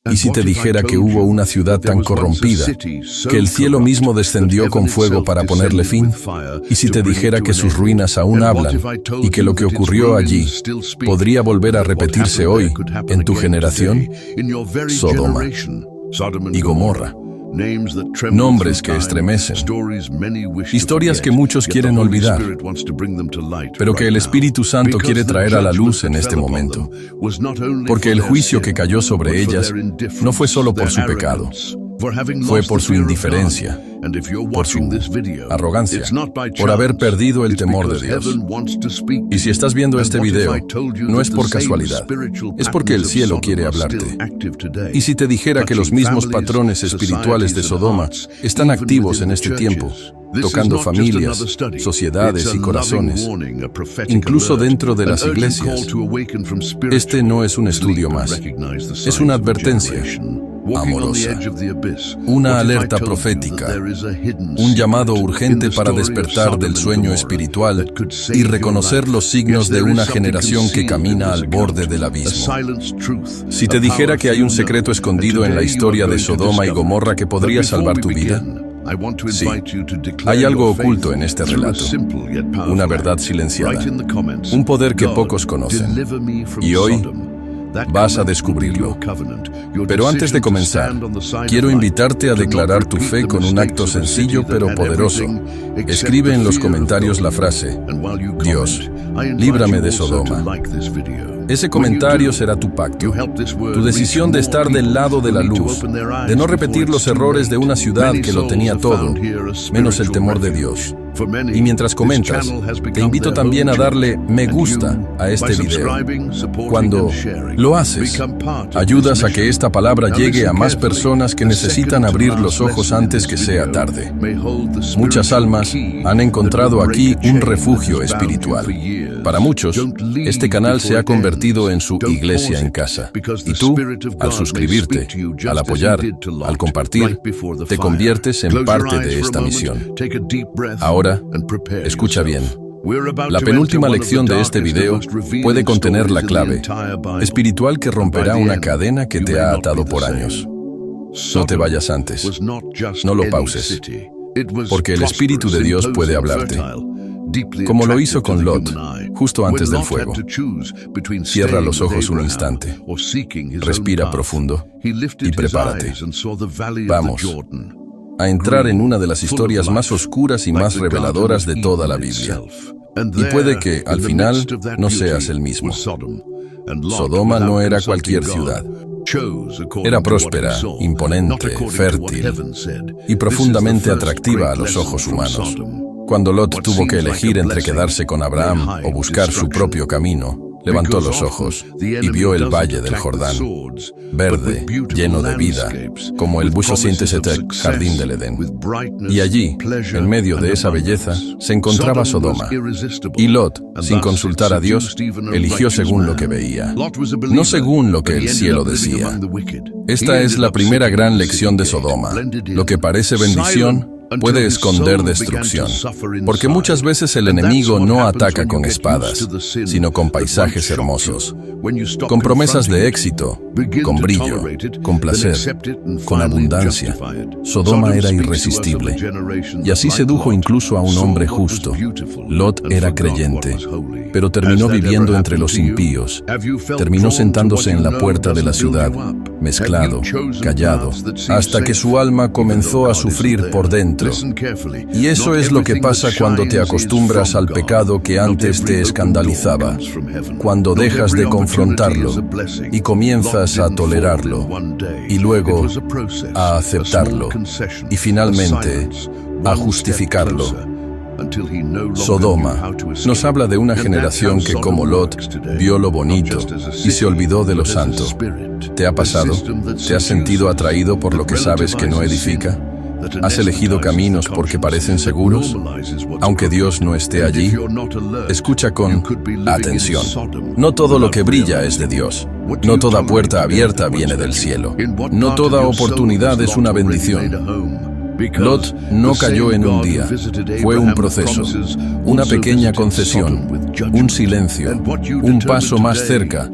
¿Y si te dijera que hubo una ciudad tan corrompida que el cielo mismo descendió con fuego para ponerle fin? ¿Y si te dijera que sus ruinas aún hablan y que lo que ocurrió allí podría volver a repetirse hoy en tu generación? Sodoma y Gomorra. Nombres que estremecen, historias que muchos quieren olvidar, pero que el Espíritu Santo quiere traer a la luz en este momento, porque el juicio que cayó sobre ellas no fue solo por su pecado, fue por su indiferencia, por su arrogancia, por haber perdido el temor de Dios. Y si estás viendo este video, no es por casualidad, es porque el cielo quiere hablarte. Y si te dijera que los mismos patrones espirituales de Sodoma están activos en este tiempo, tocando familias, sociedades y corazones, incluso dentro de las iglesias, este no es un estudio más, es una advertencia amorosa, una alerta profética, un llamado urgente para despertar del sueño espiritual y reconocer los signos de una generación que camina al borde del abismo. Si te dijera que hay un secreto escondido en la historia de Sodoma y Gomorra que podría salvar tu vida, sí, hay algo oculto en este relato, una verdad silenciada, un poder que pocos conocen, y hoy vas a descubrirlo. Pero antes de comenzar, quiero invitarte a declarar tu fe con un acto sencillo pero poderoso. Escribe en los comentarios la frase: Dios, líbrame de Sodoma. Ese comentario será tu pacto, tu decisión de estar del lado de la luz, de no repetir los errores de una ciudad que lo tenía todo, menos el temor de Dios. Y mientras comentas, te invito también a darle me gusta a este video. Cuando lo haces, ayudas a que esta palabra llegue a más personas que necesitan abrir los ojos antes que sea tarde. Muchas almas han encontrado aquí un refugio espiritual. Para muchos, este canal se ha convertido en su iglesia en casa. Y tú, al suscribirte, al apoyar, al compartir, te conviertes en parte de esta misión. Ahora, escucha bien. La penúltima lección de este video puede contener la clave espiritual que romperá una cadena que te ha atado por años. No te vayas antes. No lo pauses. Porque el Espíritu de Dios puede hablarte, como lo hizo con Lot, justo antes del fuego. Cierra los ojos un instante, respira profundo y prepárate. Vamos a entrar en una de las historias más oscuras y más reveladoras de toda la Biblia. Y puede que, al final, no seas el mismo. Sodoma no era cualquier ciudad. Era próspera, imponente, fértil y profundamente atractiva a los ojos humanos. Cuando Lot tuvo que elegir entre quedarse con Abraham o buscar su propio camino, levantó los ojos y vio el valle del Jordán, verde, lleno de vida, como el Bushosintesetek, jardín del Edén. Y allí, en medio de esa belleza, se encontraba Sodoma. Y Lot, sin consultar a Dios, eligió según lo que veía, no según lo que el cielo decía. Esta es la primera gran lección de Sodoma. Lo que parece bendición puede esconder destrucción, porque muchas veces el enemigo no ataca con espadas, sino con paisajes hermosos, con promesas de éxito, con brillo, con placer, con abundancia. Sodoma era irresistible, y así sedujo incluso a un hombre justo. Lot era creyente, pero terminó viviendo entre los impíos. Terminó sentándose en la puerta de la ciudad, mezclado, callado, hasta que su alma comenzó a sufrir por dentro. Y eso es lo que pasa cuando te acostumbras al pecado que antes te escandalizaba, cuando dejas de confrontarlo y comienzas a tolerarlo, y luego a aceptarlo, y finalmente a justificarlo. Sodoma nos habla de una generación que, como Lot, vio lo bonito y se olvidó de lo santo. ¿Te ha pasado? ¿Te has sentido atraído por lo que sabes que no edifica? ¿Has elegido caminos porque parecen seguros, aunque Dios no esté allí? Escucha con atención. No todo lo que brilla es de Dios. No toda puerta abierta viene del cielo. No toda oportunidad es una bendición. Lot no cayó en un día. Fue un proceso, una pequeña concesión, un silencio, un paso más cerca,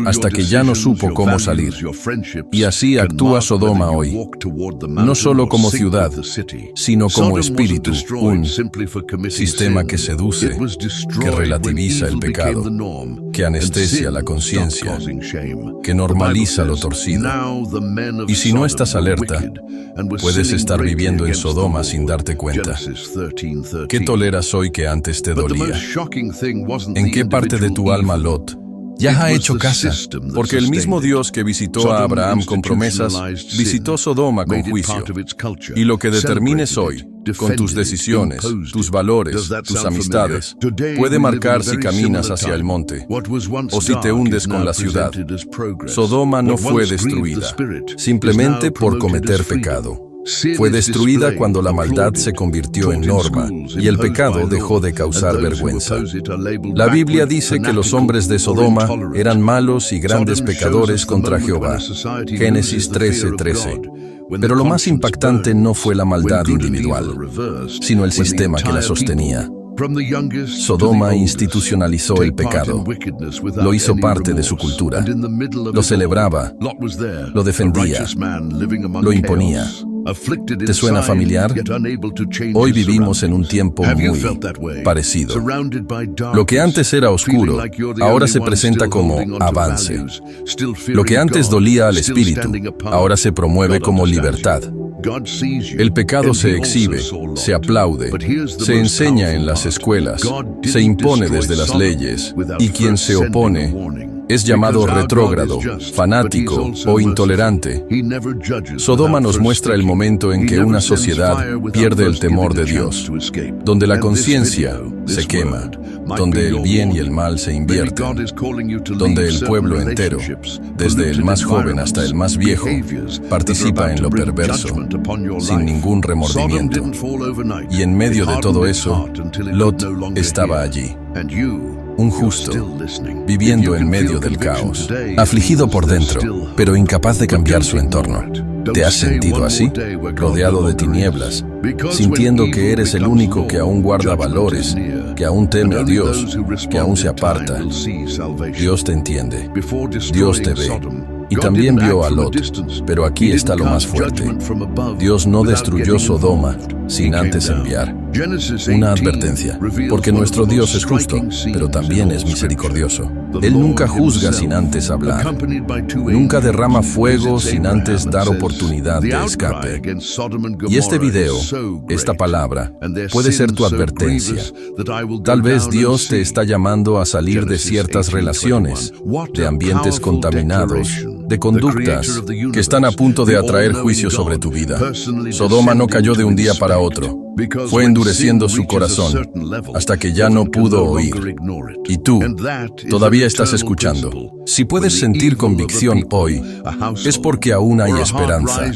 hasta que ya no supo cómo salir. Y así actúa Sodoma hoy, no solo como ciudad, sino como espíritu, un sistema que seduce, que relativiza el pecado, que anestesia la conciencia, que normaliza lo torcido. Y si no estás alerta, puedes estar viviendo en Sodoma sin darte cuenta. ¿Qué toleras hoy que antes te dolía? ¿En qué parte de tu alma Lot ya ha hecho casa? Porque el mismo Dios que visitó a Abraham con promesas, visitó Sodoma con juicio. Y lo que determines hoy, con tus decisiones, tus valores, tus amistades, puede marcar si caminas hacia el monte o si te hundes con la ciudad. Sodoma no fue destruida simplemente por cometer pecado. Fue destruida cuando la maldad se convirtió en norma y el pecado dejó de causar vergüenza. La Biblia dice que los hombres de Sodoma eran malos y grandes pecadores contra Jehová. Génesis 13:13. Pero lo más impactante no fue la maldad individual, sino el sistema que la sostenía. Sodoma institucionalizó el pecado, lo hizo parte de su cultura, lo celebraba, lo defendía, lo imponía. ¿Te suena familiar? Hoy vivimos en un tiempo muy parecido. Lo que antes era oscuro, ahora se presenta como avance. Lo que antes dolía al espíritu, ahora se promueve como libertad. El pecado se exhibe, se aplaude, se enseña en las escuelas, se impone desde las leyes, y quien se opone es llamado retrógrado, fanático o intolerante. Sodoma nos muestra el momento en que una sociedad pierde el temor de Dios, donde la conciencia se quema, donde el bien y el mal se invierten, donde el pueblo entero, desde el más joven hasta el más viejo, participa en lo perverso, sin ningún remordimiento. Y en medio de todo eso, Lot estaba allí, un justo, viviendo en medio del caos, afligido por dentro, pero incapaz de cambiar su entorno. ¿Te has sentido así? Rodeado de tinieblas, sintiendo que eres el único que aún guarda valores, que aún teme a Dios, que aún se aparta. Dios te entiende, Dios te ve. Y también vio a Lot, pero aquí está lo más fuerte. Dios no destruyó Sodoma sin antes enviar una advertencia, porque nuestro Dios es justo, pero también es misericordioso. Él nunca juzga sin antes hablar, nunca derrama fuego sin antes dar oportunidad de escape. Y este video, esta palabra, puede ser tu advertencia. Tal vez Dios te está llamando a salir de ciertas relaciones, de ambientes contaminados, de conductas que están a punto de atraer juicio sobre tu vida. Sodoma no cayó de un día para otro. Fue endureciendo su corazón hasta que ya no pudo oír. Y tú todavía estás escuchando. Si puedes sentir convicción hoy, es porque aún hay esperanza.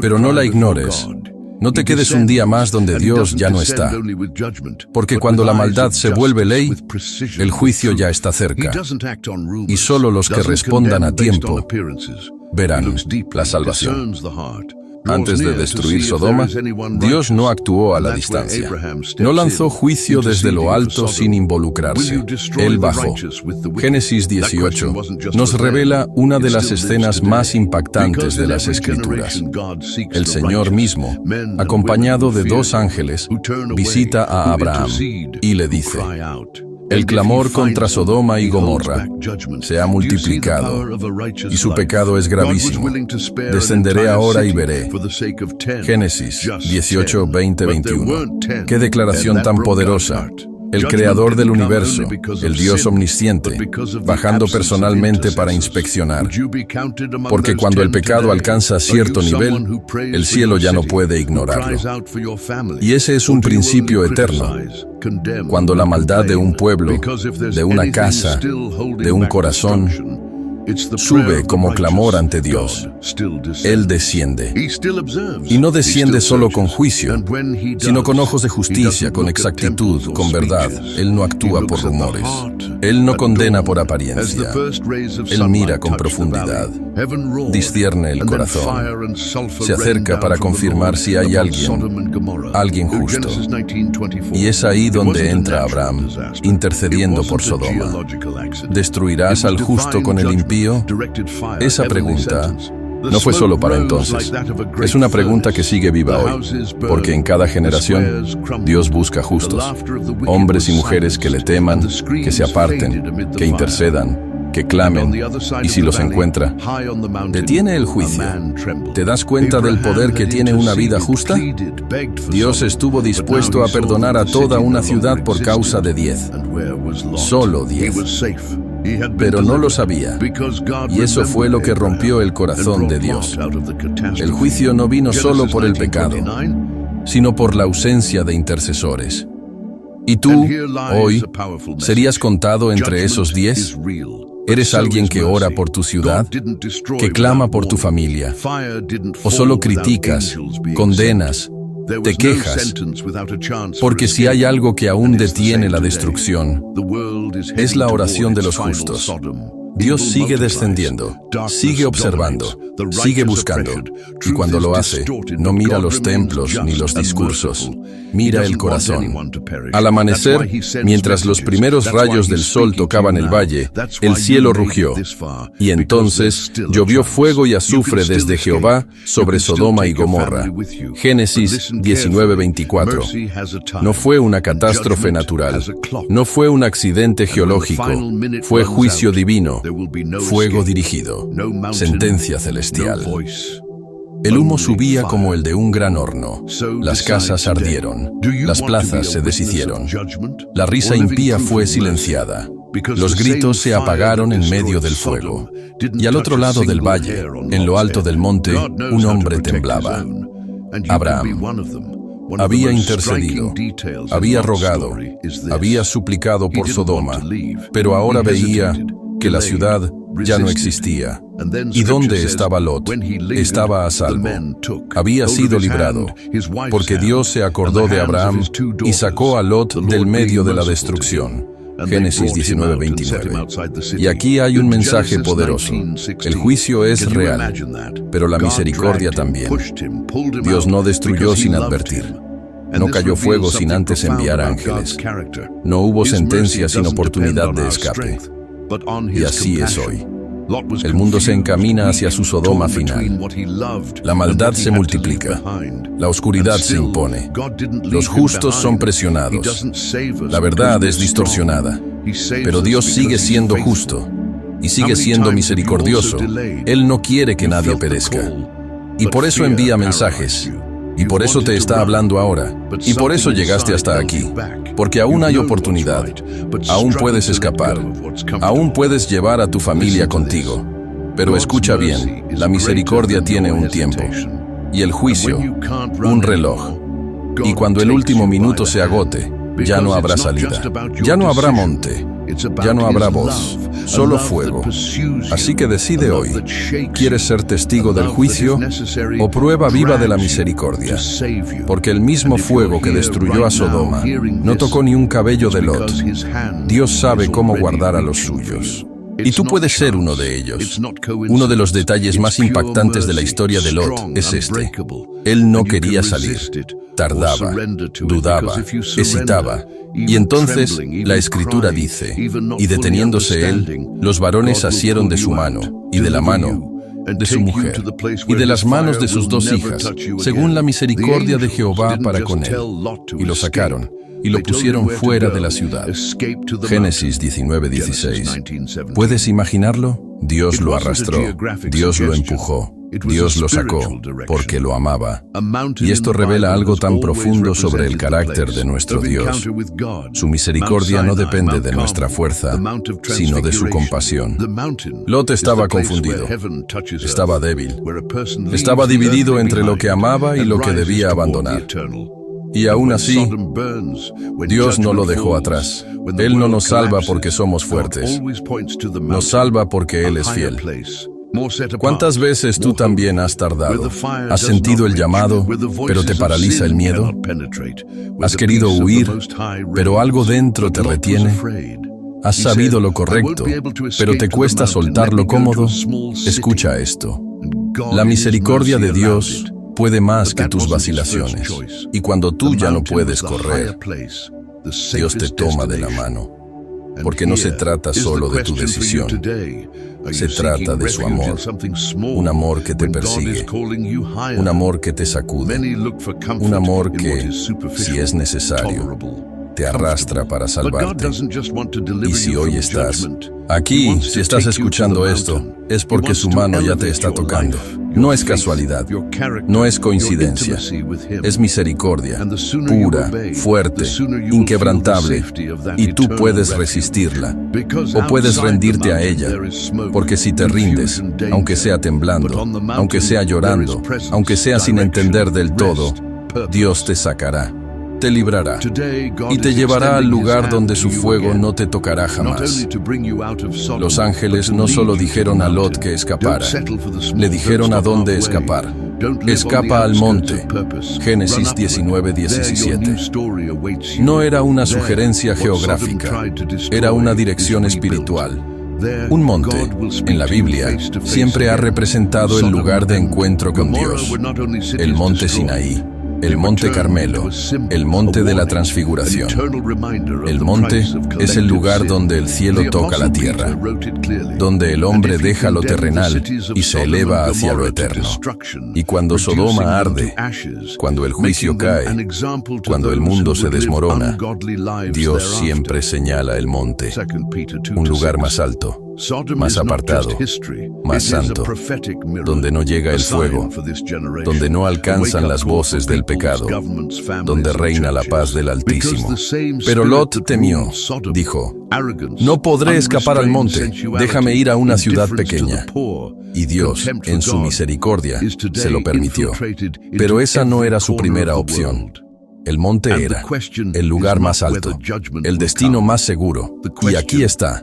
Pero no la ignores. No te quedes un día más donde Dios ya no está. Porque cuando la maldad se vuelve ley, el juicio ya está cerca. Y solo los que respondan a tiempo verán la salvación. Antes de destruir Sodoma, Dios no actuó a la distancia. No lanzó juicio desde lo alto sin involucrarse. Él bajó. Génesis 18 nos revela una de las escenas más impactantes de las Escrituras. El Señor mismo, acompañado de 2 ángeles, visita a Abraham y le dice: el clamor contra Sodoma y Gomorra se ha multiplicado y su pecado es gravísimo. Descenderé ahora y veré. Génesis 18, 20, 21. ¡Qué declaración tan poderosa! El creador del universo, el Dios omnisciente, bajando personalmente para inspeccionar. Porque cuando el pecado alcanza cierto nivel, el cielo ya no puede ignorarlo. Y ese es un principio eterno. Cuando la maldad de un pueblo, de una casa, de un corazón, Sube como clamor ante Dios. Él desciende. Y no desciende solo con juicio, sino con ojos de justicia, con exactitud, con verdad. Él no actúa por rumores. Él no condena por apariencia. Él mira con profundidad. Discierne el corazón. Se acerca para confirmar si hay alguien justo. Y es ahí donde entra Abraham, intercediendo por Sodoma. ¿Destruirás al justo con el impío? Esa pregunta no fue solo para entonces. Es una pregunta que sigue viva hoy, porque en cada generación Dios busca justos, hombres y mujeres que le teman, que se aparten, que intercedan, que clamen, y si los encuentra, detiene el juicio. ¿Te das cuenta del poder que tiene una vida justa? Dios estuvo dispuesto a perdonar a toda una ciudad por causa de 10. Solo 10. Pero no lo sabía, y eso fue lo que rompió el corazón de Dios. El juicio no vino solo por el pecado, sino por la ausencia de intercesores. ¿Y tú, hoy, serías contado entre esos 10? ¿Eres alguien que ora por tu ciudad, que clama por tu familia? ¿O solo criticas, condenas, te quejas? Porque si hay algo que aún detiene la destrucción, es la oración de los justos. Dios sigue descendiendo, sigue observando, sigue buscando, y cuando lo hace, no mira los templos ni los discursos, mira el corazón. Al amanecer, mientras los primeros rayos del sol tocaban el valle, el cielo rugió, y entonces llovió fuego y azufre desde Jehová sobre Sodoma y Gomorra. Génesis 19:24. No fue una catástrofe natural, no fue un accidente geológico, fue juicio divino. Fuego dirigido, sentencia celestial. El humo subía como el de un gran horno. Las casas ardieron, las plazas se deshicieron. La risa impía fue silenciada. Los gritos se apagaron en medio del fuego. Y al otro lado del valle, en lo alto del monte, un hombre temblaba. Abraham. Había intercedido, había rogado, había suplicado por Sodoma, pero ahora veía que la ciudad ya no existía. ¿Y dónde estaba Lot? Estaba a salvo. Había sido librado, porque Dios se acordó de Abraham y sacó a Lot del medio de la destrucción. Génesis 19:29. Y aquí hay un mensaje poderoso. El juicio es real, pero la misericordia también. Dios no destruyó sin advertir. No cayó fuego sin antes enviar ángeles. No hubo sentencia sin oportunidad de escape. Y así es hoy. El mundo se encamina hacia su Sodoma final. La maldad se multiplica. La oscuridad se impone. Los justos son presionados. La verdad es distorsionada. Pero Dios sigue siendo justo y sigue siendo misericordioso. Él no quiere que nadie perezca. Y por eso envía mensajes. Y por eso te está hablando ahora. Y por eso llegaste hasta aquí. Porque aún hay oportunidad. Aún puedes escapar. Aún puedes llevar a tu familia contigo. Pero escucha bien, la misericordia tiene un tiempo. Y el juicio, un reloj. Y cuando el último minuto se agote, ya no habrá salida. Ya no habrá monte. Ya no habrá voz, solo fuego. Así que decide hoy, ¿quieres ser testigo del juicio o prueba viva de la misericordia? Porque el mismo fuego que destruyó a Sodoma no tocó ni un cabello de Lot. Dios sabe cómo guardar a los suyos. Y tú puedes ser uno de ellos. Uno de los detalles más impactantes de la historia de Lot es este. Él no quería salir. Tardaba, dudaba, hesitaba. Y entonces la Escritura dice, y deteniéndose él, los varones asieron de su mano, y de la mano de su mujer, y de las manos de sus 2 hijas, según la misericordia de Jehová para con él. Y lo sacaron, y lo pusieron fuera de la ciudad. Génesis 19:16. ¿Puedes imaginarlo? Dios lo arrastró, Dios lo empujó, Dios lo sacó, porque lo amaba. Y esto revela algo tan profundo sobre el carácter de nuestro Dios. Su misericordia no depende de nuestra fuerza, sino de su compasión. Lot estaba confundido, estaba débil, estaba dividido entre lo que amaba y lo que debía abandonar. Y aún así, Dios no lo dejó atrás. Él no nos salva porque somos fuertes. Nos salva porque Él es fiel. ¿Cuántas veces tú también has tardado? ¿Has sentido el llamado, pero te paraliza el miedo? ¿Has querido huir, pero algo dentro te retiene? ¿Has sabido lo correcto, pero te cuesta soltar lo cómodo? Escucha esto. La misericordia de Dios puede más que tus vacilaciones. Y cuando tú ya no puedes correr, Dios te toma de la mano. Porque no se trata solo de tu decisión, se trata de su amor, un amor que te persigue, un amor que te sacude, un amor que, si es necesario, te arrastra para salvarte. Y si hoy estás aquí, si estás escuchando esto, es porque su mano ya te está tocando. No es casualidad, no es coincidencia, es misericordia, pura, fuerte, inquebrantable, y tú puedes resistirla, o puedes rendirte a ella, porque si te rindes, aunque sea temblando, aunque sea llorando, aunque sea sin entender del todo, Dios te sacará, te librará y te llevará al lugar donde su fuego no te tocará jamás. Los ángeles no solo dijeron a Lot que escapara, le dijeron a dónde escapar. Escapa al monte. Génesis 19:17. No era una sugerencia geográfica, era una dirección espiritual. Un monte, en la Biblia, siempre ha representado el lugar de encuentro con Dios. El monte Sinaí, el monte Carmelo, el monte de la transfiguración. El monte es el lugar donde el cielo toca la tierra, donde el hombre deja lo terrenal y se eleva hacia lo eterno. Y cuando Sodoma arde, cuando el juicio cae, cuando el mundo se desmorona, Dios siempre señala el monte, un lugar más alto, más apartado, más santo, donde no llega el fuego, donde no alcanzan las voces del pecado, donde reina la paz del Altísimo. Pero Lot temió, dijo, no podré escapar al monte, déjame ir a una ciudad pequeña. Y Dios, en su misericordia, se lo permitió. Pero esa no era su primera opción. El monte era el lugar más alto, el destino más seguro. Y aquí está.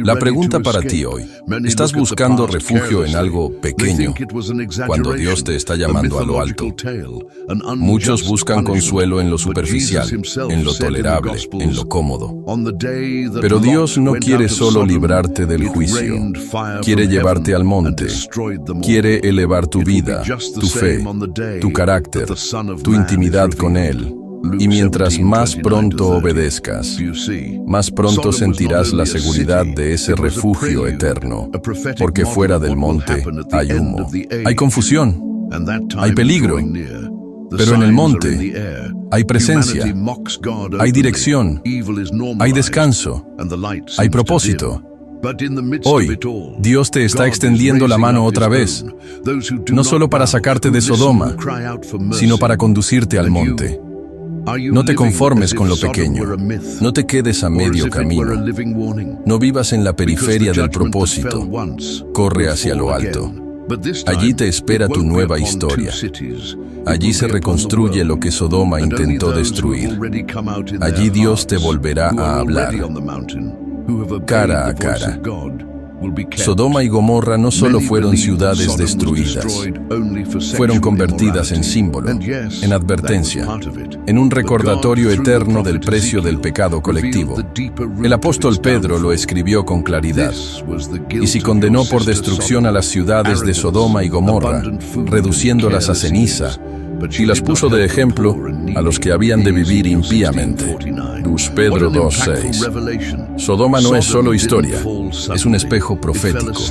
La pregunta para ti hoy. ¿Estás buscando refugio en algo pequeño cuando Dios te está llamando a lo alto? Muchos buscan consuelo en lo superficial, en lo tolerable, en lo cómodo. Pero Dios no quiere solo librarte del juicio. Quiere llevarte al monte. Quiere elevar tu vida, tu fe, tu carácter, tu intimidad con Él. Y mientras más pronto obedezcas, más pronto sentirás la seguridad de ese refugio eterno, porque fuera del monte hay humo, hay confusión, hay peligro, pero en el monte hay presencia, hay dirección, hay descanso, hay propósito. Hoy, Dios te está extendiendo la mano otra vez, no solo para sacarte de Sodoma, sino para conducirte al monte. No te conformes con lo pequeño, no te quedes a medio camino, no vivas en la periferia del propósito, corre hacia lo alto. Allí te espera tu nueva historia. Allí se reconstruye lo que Sodoma intentó destruir. Allí Dios te volverá a hablar, cara a cara. Sodoma y Gomorra no solo fueron ciudades destruidas, fueron convertidas en símbolo, en advertencia, en un recordatorio eterno del precio del pecado colectivo. El apóstol Pedro lo escribió con claridad. Y si condenó por destrucción a las ciudades de Sodoma y Gomorra, reduciéndolas a ceniza, y las puso de ejemplo a los que habían de vivir impíamente. Luz Pedro 2:6. Sodoma no es solo historia, es un espejo profético,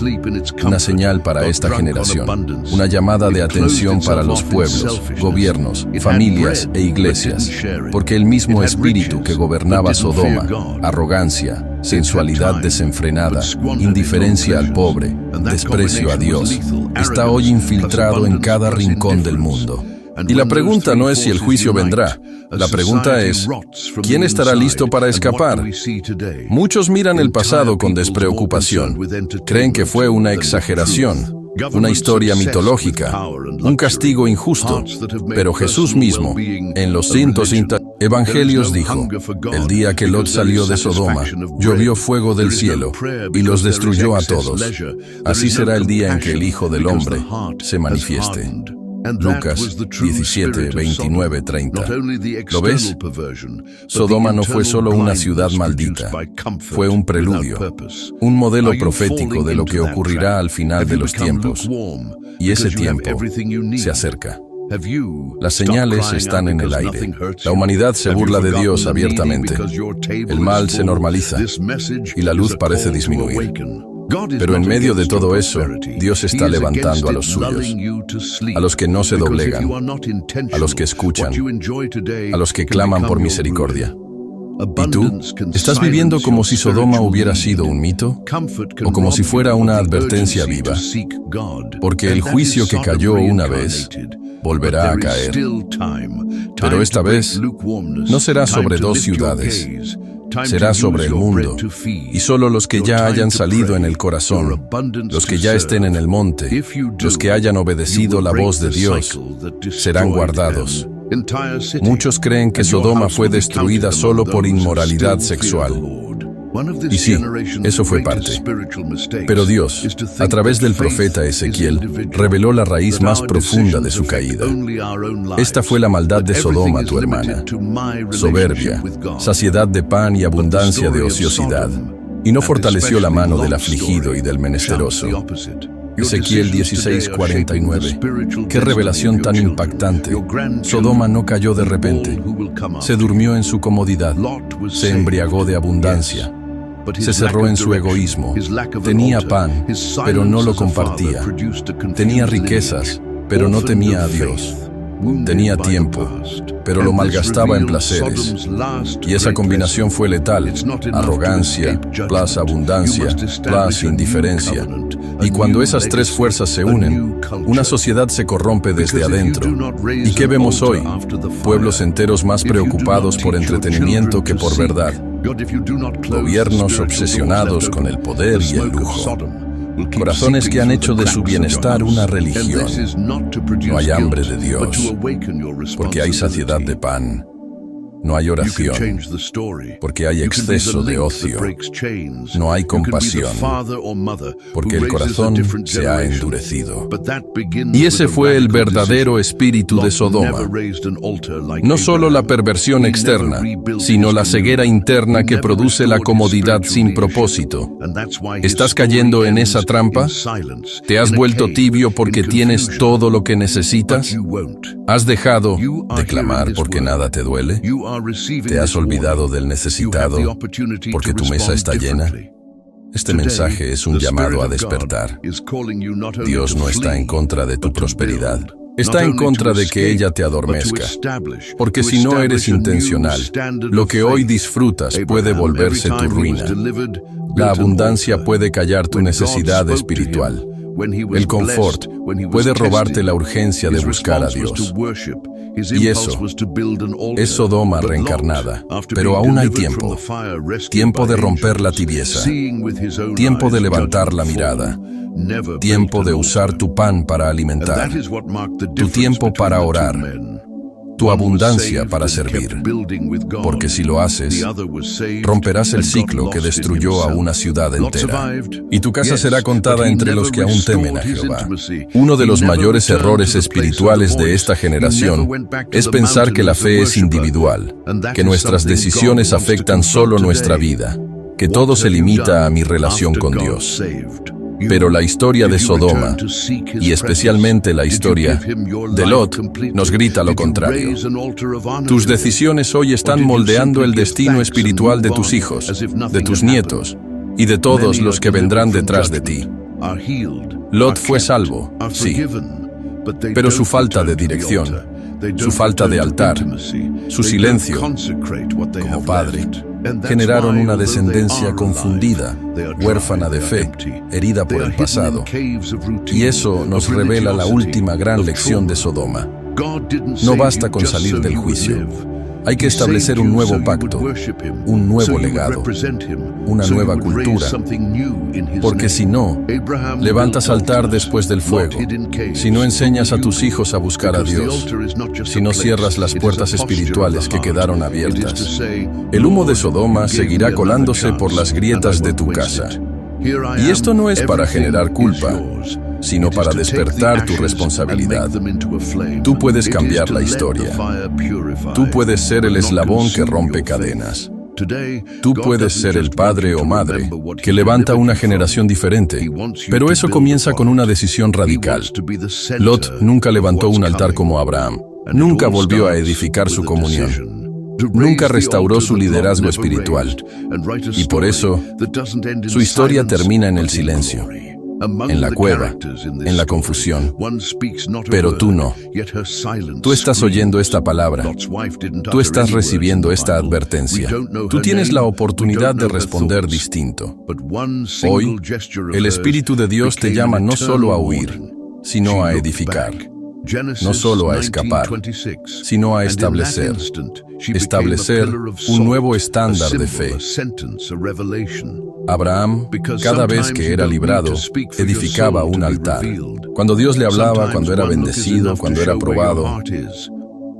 una señal para esta generación, una llamada de atención para los pueblos, gobiernos, familias e iglesias, porque el mismo espíritu que gobernaba Sodoma, arrogancia, sensualidad desenfrenada, indiferencia al pobre, desprecio a Dios, está hoy infiltrado en cada rincón del mundo. Y la pregunta no es si el juicio vendrá. La pregunta es, ¿quién estará listo para escapar? Muchos miran el pasado con despreocupación. Creen que fue una exageración. una historia mitológica, un castigo injusto, pero Jesús mismo, en los 150 Evangelios dijo: el día que Lot salió de Sodoma, llovió fuego del cielo y los destruyó a todos. Así será el día en que el Hijo del Hombre se manifieste. Lucas 17, 29, 30. ¿Lo ves? Sodoma no fue solo una ciudad maldita, fue un preludio, un modelo profético de lo que ocurrirá al final de los tiempos. Y ese tiempo se acerca. Las señales están en el aire. La humanidad se burla de Dios abiertamente. El mal se normaliza y la luz parece disminuir. Pero en medio de todo eso, Dios está levantando a los suyos, a los que no se doblegan, a los que escuchan, a los que claman por misericordia. ¿Y tú? ¿Estás viviendo como si Sodoma hubiera sido un mito? ¿O como si fuera una advertencia viva? Porque el juicio que cayó una vez volverá a caer. Pero esta vez no será sobre dos ciudades. Será sobre el mundo, y solo los que ya hayan salido en el corazón, los que ya estén en el monte, los que hayan obedecido la voz de Dios, serán guardados. Muchos creen que Sodoma fue destruida solo por inmoralidad sexual. Y sí, eso fue parte. Pero Dios, a través del profeta Ezequiel, reveló la raíz más profunda de su caída. Esta fue la maldad de Sodoma, tu hermana: soberbia, saciedad de pan y abundancia de ociosidad. Y no fortaleció la mano del afligido y del menesteroso. Ezequiel 16:49. ¡Qué revelación tan impactante! Sodoma no cayó de repente. Se durmió en su comodidad. Se embriagó de abundancia. Se cerró en su egoísmo. Tenía pan, pero no lo compartía. Tenía riquezas, pero no temía a Dios. Tenía tiempo, pero lo malgastaba en placeres. Y esa combinación fue letal: arrogancia, plus abundancia, plus indiferencia. Y cuando esas tres fuerzas se unen, una sociedad se corrompe desde adentro. ¿Y qué vemos hoy? Pueblos enteros más preocupados por entretenimiento que por verdad. Gobiernos obsesionados con el poder y el lujo. Corazones que han hecho de su bienestar una religión. No hay hambre de Dios, porque hay saciedad de pan. No hay oración, porque hay exceso de ocio. No hay compasión, porque el corazón se ha endurecido. Y ese fue el verdadero espíritu de Sodoma. No solo la perversión externa, sino la ceguera interna que produce la comodidad sin propósito. ¿Estás cayendo en esa trampa? ¿Te has vuelto tibio porque tienes todo lo que necesitas? ¿Has dejado de clamar porque nada te duele? ¿Te has olvidado del necesitado porque tu mesa está llena? Este mensaje es un llamado a despertar. Dios no está en contra de tu prosperidad. Está en contra de que ella te adormezca. Porque si no eres intencional, lo que hoy disfrutas puede volverse tu ruina. La abundancia puede callar tu necesidad espiritual. El confort puede robarte la urgencia de buscar a Dios. Y eso es Sodoma reencarnada. Pero aún hay tiempo. Tiempo de romper la tibieza. Tiempo de levantar la mirada. Tiempo de usar tu pan para alimentar. Tu tiempo para orar. Tu abundancia para servir. Porque si lo haces, romperás el ciclo que destruyó a una ciudad entera. Y tu casa será contada entre los que aún temen a Jehová. Uno de los mayores errores espirituales de esta generación es pensar que la fe es individual, que nuestras decisiones afectan solo nuestra vida, que todo se limita a mi relación con Dios. Pero la historia de Sodoma, y especialmente la historia de Lot, nos grita lo contrario. Tus decisiones hoy están moldeando el destino espiritual de tus hijos, de tus nietos y de todos los que vendrán detrás de ti. Lot fue salvo, sí, pero su falta de dirección, su falta de altar, su silencio como padre, generaron una descendencia confundida, huérfana de fe, herida por el pasado. Y eso nos revela la última gran lección de Sodoma. No basta con salir del juicio. Hay que establecer un nuevo pacto, un nuevo legado, una nueva cultura, porque si no, levantas altar después del fuego, si no enseñas a tus hijos a buscar a Dios, si no cierras las puertas espirituales que quedaron abiertas, el humo de Sodoma seguirá colándose por las grietas de tu casa. Y esto no es para generar culpa, sino para despertar tu responsabilidad. Tú puedes cambiar la historia. Tú puedes ser el eslabón que rompe cadenas. Tú puedes ser el padre o madre que levanta una generación diferente, pero eso comienza con una decisión radical. Lot nunca levantó un altar como Abraham. Nunca volvió a edificar su comunión. Nunca restauró su liderazgo espiritual. Y por eso, su historia termina en el silencio, en la cueva, en la confusión. Pero tú no. Tú estás oyendo esta palabra. Tú estás recibiendo esta advertencia. Tú tienes la oportunidad de responder distinto. Hoy, el Espíritu de Dios te llama no solo a huir, sino a edificar. No solo a escapar, sino a establecer un nuevo estándar de fe. Abraham, cada vez que era librado, edificaba un altar. Cuando Dios le hablaba, cuando era bendecido, cuando era probado,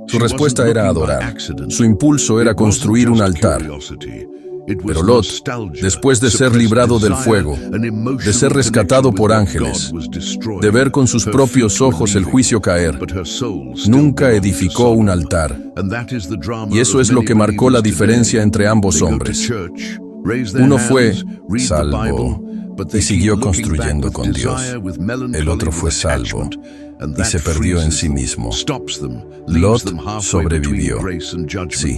su respuesta era adorar. Su impulso era construir un altar. Pero Lot, después de ser librado del fuego, de ser rescatado por ángeles, de ver con sus propios ojos el juicio caer, nunca edificó un altar. Y eso es lo que marcó la diferencia entre ambos hombres. Uno fue salvo y siguió construyendo con Dios. El otro fue salvo y se perdió en sí mismo. Lot sobrevivió, sí,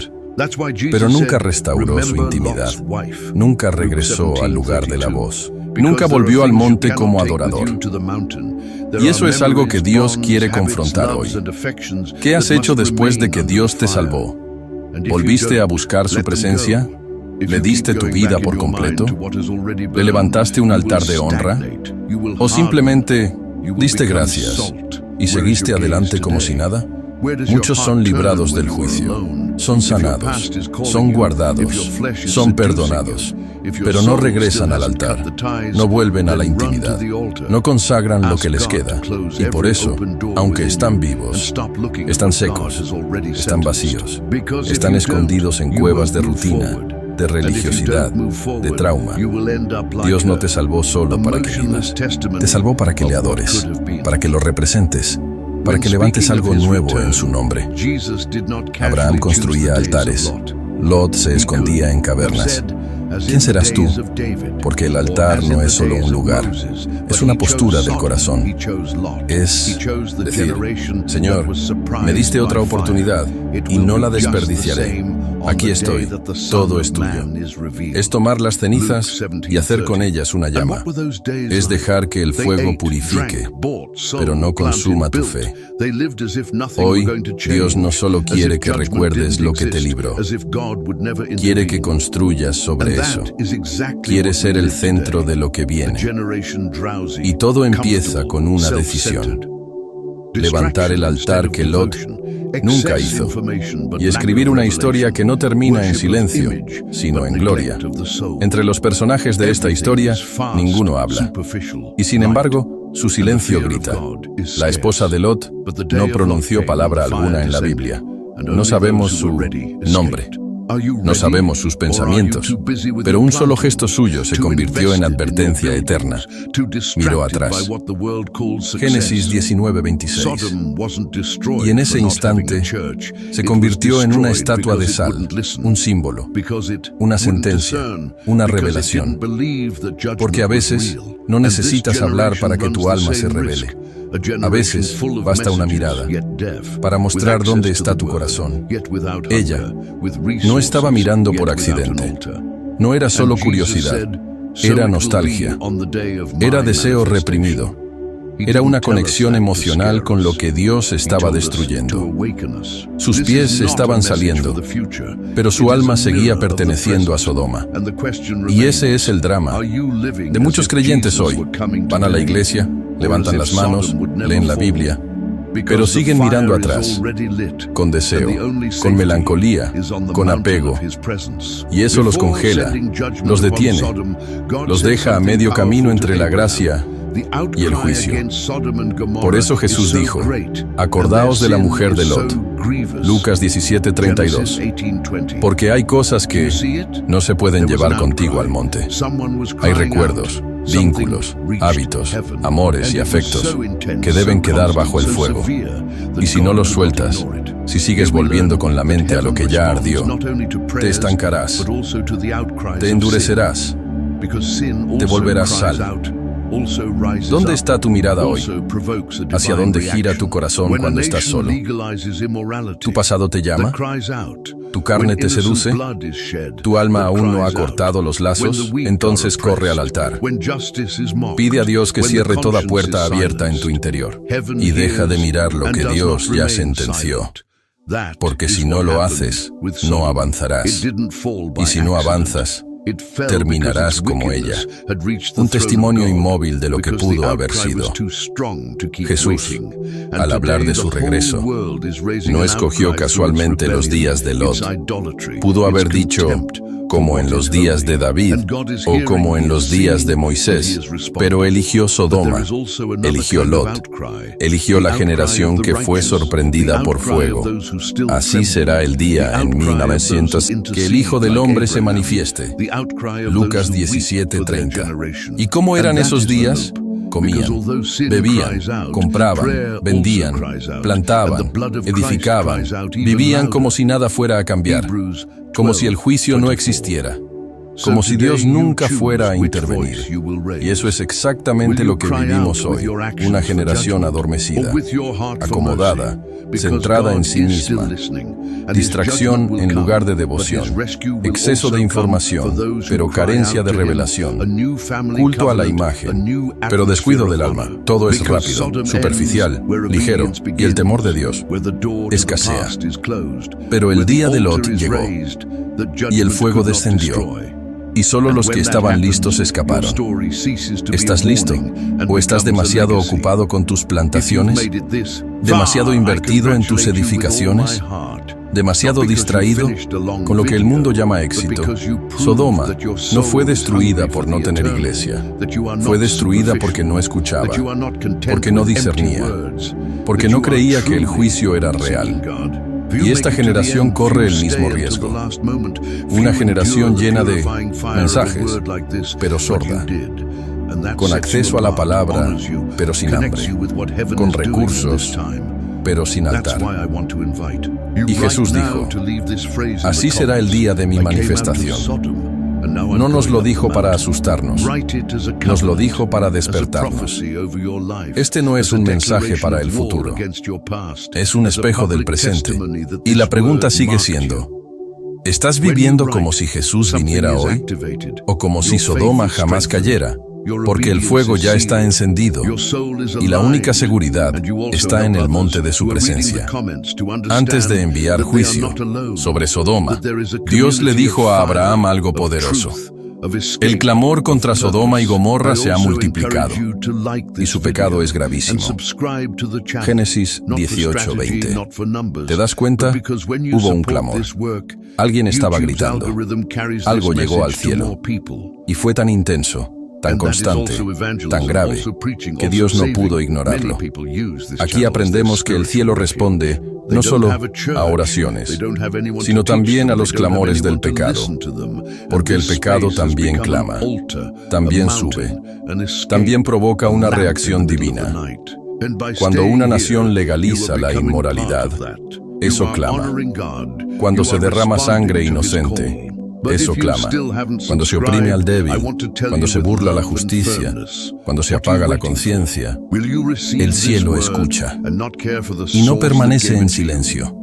pero nunca restauró su intimidad. Nunca regresó al lugar de la voz. Nunca volvió al monte como adorador. Y eso es algo que Dios quiere confrontar hoy. ¿Qué has hecho después de que Dios te salvó? ¿Volviste a buscar su presencia? ¿Le diste tu vida por completo? ¿Le levantaste un altar de honra? ¿O simplemente diste gracias y seguiste adelante como si nada? Muchos son librados del juicio, son sanados, son guardados, son perdonados, pero no regresan al altar, no vuelven a la intimidad, no consagran lo que les queda, y por eso, aunque están vivos, están secos, están vacíos, están escondidos en cuevas de rutina, de religiosidad, de trauma. Dios no te salvó solo para que vivas, te salvó para que le adores, para que lo representes, para que levantes algo nuevo en su nombre. Abraham construía altares. Lot se escondía en cavernas. ¿Quién serás tú? Porque el altar no es solo un lugar, es una postura del corazón. Es decir, Señor, me diste otra oportunidad y no la desperdiciaré. Aquí estoy, todo es tuyo. Es tomar las cenizas y hacer con ellas una llama. Es dejar que el fuego purifique, pero no consuma tu fe. Hoy, Dios no solo quiere que recuerdes lo que te libró, quiere que construyas sobre eso. Quiere ser el centro de lo que viene. Y todo empieza con una decisión: levantar el altar que Lot nunca hizo y escribir una historia que no termina en silencio, sino en gloria. Entre los personajes de esta historia, ninguno habla. Y sin embargo, su silencio grita. La esposa de Lot no pronunció palabra alguna en la Biblia. No sabemos su nombre. No sabemos sus pensamientos, pero un solo gesto suyo se convirtió en advertencia eterna. Miró atrás. Génesis 19:26. Y en ese instante se convirtió en una estatua de sal, un símbolo, una sentencia, una revelación. Porque a veces no necesitas hablar para que tu alma se revele. A veces basta una mirada para mostrar dónde está tu corazón. Ella no estaba mirando por accidente. No era solo curiosidad, era nostalgia, era deseo reprimido, era una conexión emocional con lo que Dios estaba destruyendo. Sus pies estaban saliendo, pero su alma seguía perteneciendo a Sodoma. Y ese es el drama de muchos creyentes hoy. Van a la iglesia, levantan las manos, leen la Biblia, pero siguen mirando atrás, con deseo, con melancolía, con apego, y eso los congela, los detiene, los deja a medio camino entre la gracia y el juicio. Por eso Jesús dijo: acordaos de la mujer de Lot. Lucas 17:32. Porque hay cosas que no se pueden llevar contigo al monte. Hay recuerdos, vínculos, hábitos, amores y afectos que deben quedar bajo el fuego. Y si no los sueltas, si sigues volviendo con la mente a lo que ya ardió, te estancarás, te endurecerás, te volverás sal. ¿Dónde está tu mirada hoy? ¿Hacia dónde gira tu corazón cuando estás solo? ¿Tu pasado te llama? ¿Tu carne te seduce? ¿Tu alma aún no ha cortado los lazos? Entonces corre al altar. Pide a Dios que cierre toda puerta abierta en tu interior y deja de mirar lo que Dios ya sentenció. Porque si no lo haces, no avanzarás. Y si no avanzas, terminarás como ella. Un testimonio inmóvil de lo que pudo haber sido. Jesús, al hablar de su regreso, no escogió casualmente los días de Lot. Pudo haber dicho, como en los días de David o como en los días de Moisés, pero eligió Sodoma, eligió Lot, eligió la generación que fue sorprendida por fuego. Así será el día en 1900 que el Hijo del Hombre se manifieste. Lucas 17:30. ¿Y cómo eran esos días? Comían, bebían, compraban, vendían, plantaban, edificaban, vivían como si nada fuera a cambiar, como si el juicio no existiera, como si Dios nunca fuera a intervenir. Y eso es exactamente lo que vivimos hoy, una generación adormecida, acomodada, centrada en sí misma, distracción en lugar de devoción, exceso de información, pero carencia de revelación, culto a la imagen, pero descuido del alma. Todo es rápido, superficial, ligero, y el temor de Dios escasea. Pero el día de Lot llegó, y el fuego descendió, y solo los que estaban listos escaparon. ¿Estás listo? ¿O estás demasiado ocupado con tus plantaciones? ¿Demasiado invertido en tus edificaciones? ¿Demasiado distraído con lo que el mundo llama éxito? Sodoma no fue destruida por no tener iglesia. Fue destruida porque no escuchaba, porque no discernía, porque no creía que el juicio era real. Y esta generación corre el mismo riesgo. Una generación llena de mensajes, pero sorda. Con acceso a la palabra, pero sin hambre. Con recursos, pero sin altar. Y Jesús dijo: así será el día de mi manifestación. No nos lo dijo para asustarnos, nos lo dijo para despertarnos. Este no es un mensaje para el futuro, es un espejo del presente. Y la pregunta sigue siendo: ¿estás viviendo como si Jesús viniera hoy? ¿O como si Sodoma jamás cayera? Porque el fuego ya está encendido y la única seguridad está en el monte de su presencia. Antes de enviar juicio sobre Sodoma, Dios le dijo a Abraham algo poderoso. El clamor contra Sodoma y Gomorra se ha multiplicado y su pecado es gravísimo. Génesis 18:20. ¿Te das cuenta? Hubo un clamor. Alguien estaba gritando. Algo llegó al cielo y fue tan intenso, tan constante, tan grave, que Dios no pudo ignorarlo. Aquí aprendemos que el cielo responde no solo a oraciones, sino también a los clamores del pecado, porque el pecado también clama, también sube, también provoca una reacción divina. Cuando una nación legaliza la inmoralidad, eso clama. Cuando se derrama sangre inocente, eso clama. Cuando se oprime al débil, cuando se burla la justicia, cuando se apaga la conciencia, el cielo escucha y no permanece en silencio.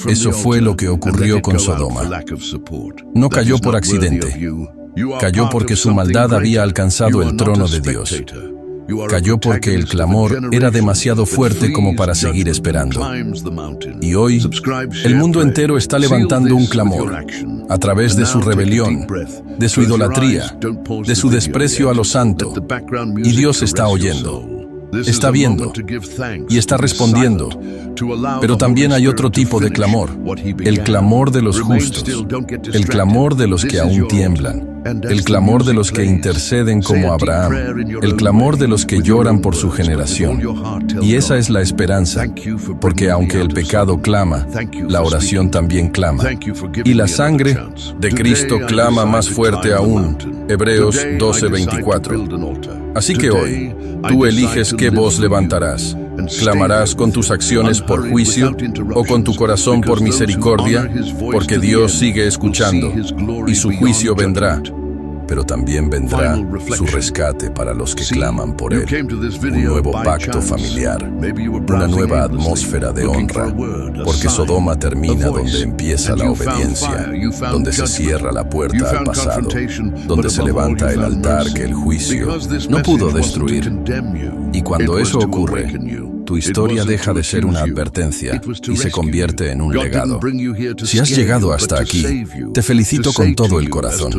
Eso fue lo que ocurrió con Sodoma. No cayó por accidente. Cayó porque su maldad había alcanzado el trono de Dios. Cayó porque el clamor era demasiado fuerte como para seguir esperando. Y hoy, el mundo entero está levantando un clamor a través de su rebelión, de su idolatría, de su desprecio a lo santo. Y Dios está oyendo. Está viendo y está respondiendo. Pero también hay otro tipo de clamor, el clamor de los justos, el clamor de los que aún tiemblan, el clamor de los que interceden como Abraham, el clamor de los que lloran por su generación. Y esa es la esperanza, porque aunque el pecado clama, la oración también clama. Y la sangre de Cristo clama más fuerte aún. Hebreos 12:24. Así que hoy, tú eliges qué voz levantarás. ¿Clamarás con tus acciones por juicio o con tu corazón por misericordia? Porque Dios sigue escuchando y su juicio vendrá, pero también vendrá su rescate para los que claman por Él. Un nuevo pacto familiar, una nueva atmósfera de honra, porque Sodoma termina donde empieza la obediencia, donde se cierra la puerta al pasado, donde se levanta el altar que el juicio no pudo destruir. Y cuando eso ocurre, tu historia deja de ser una advertencia y se convierte en un legado. Si has llegado hasta aquí, te felicito con todo el corazón.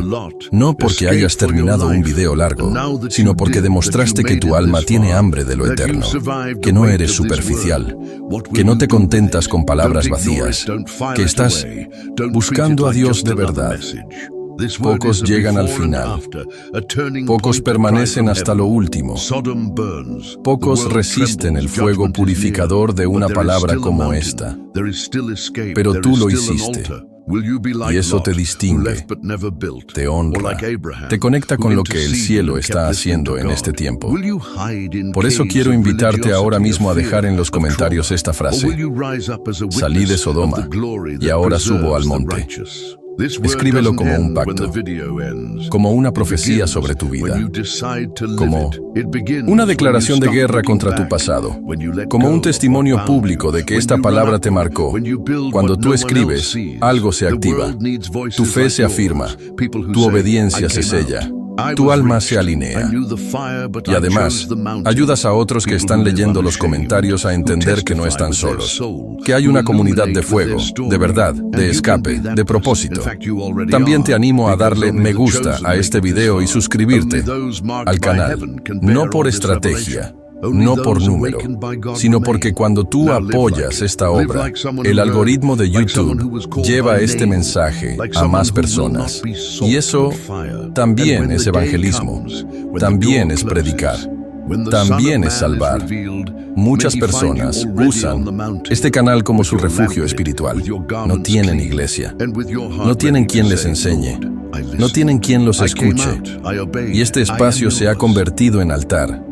No porque hayas terminado un video largo, sino porque demostraste que tu alma tiene hambre de lo eterno, que no eres superficial, que no te contentas con palabras vacías, que estás buscando a Dios de verdad. Pocos llegan al final. Pocos permanecen hasta lo último. Pocos resisten el fuego purificador de una palabra como esta. Pero tú lo hiciste. Y eso te distingue, te honra, te conecta con lo que el cielo está haciendo en este tiempo. Por eso quiero invitarte ahora mismo a dejar en los comentarios esta frase: salí de Sodoma y ahora subo al monte. Escríbelo como un pacto, como una profecía sobre tu vida, como una declaración de guerra contra tu pasado, como un testimonio público de que esta palabra te marcó. Cuando tú escribes, algo se activa, tu fe se afirma, tu obediencia se sella, tu alma se alinea. Y además, ayudas a otros que están leyendo los comentarios a entender que no están solos, que hay una comunidad de fuego, de verdad, de escape, de propósito. También te animo a darle me gusta a este video y suscribirte al canal, no por estrategia, no por número, sino porque cuando tú apoyas esta obra, el algoritmo de YouTube lleva este mensaje a más personas. Y eso también es evangelismo, también es predicar, también es salvar. Muchas personas usan este canal como su refugio espiritual. No tienen iglesia, no tienen quien les enseñe, no tienen quien los escuche. Y este espacio se ha convertido en altar.